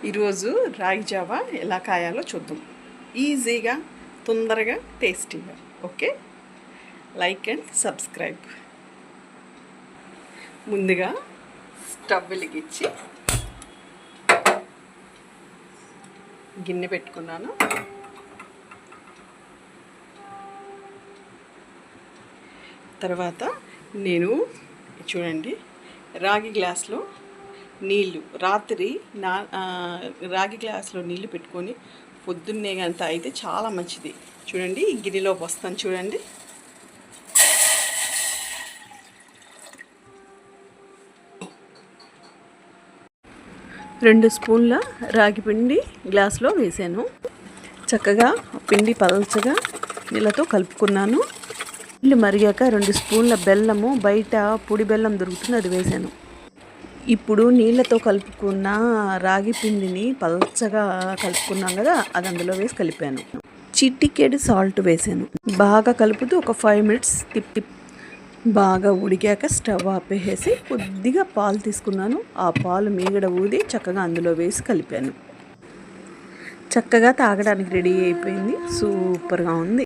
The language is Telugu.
ఈరోజు రాగి జావా ఎలా కాయాలో చూద్దాం. ఈజీగా, తొందరగా, టేస్టీగా. Okay, like and subscribe. ముందుగా స్టవ్ వెలిగించి గిన్నె పెట్టుకున్నాను. తర్వాత నేను చూడండి, రాగి గ్లాస్లో నీళ్ళు రాత్రి రాగి గ్లాసులో నీళ్ళు పెట్టుకొని పొద్దున్నే గంట అయితే చాలా మంచిది. చూడండి, ఈ గిన్నెలో వస్తాను చూడండి. రెండు స్పూన్ల రాగి పిండి గ్లాసులో వేసాను. చక్కగా పిండి పల్చగా నీళ్ళతో కలుపుకున్నాను. నీళ్ళు మరిగాక 2 స్పూన్ల బెల్లము, బయట పొడి బెల్లం దొరుకుతుంది, అది వేసాను. ఇప్పుడు నీళ్ళతో కలుపుకున్న రాగి పిండిని పల్చగా కలుపుకున్నాం కదా, అది అందులో వేసి కలిపాను. చిటికెడు సాల్ట్ వేసాను. బాగా కలుపుతూ ఒక 5 మినిట్స్ తిప్పి బాగా ఉడికాక స్టవ్ ఆపేసి కొద్దిగా పాలు తీసుకున్నాను. ఆ పాలు మీగడ ఊది చక్కగా అందులో వేసి కలిపాను. చక్కగా తాగడానికి రెడీ అయిపోయింది. సూపర్గా ఉంది.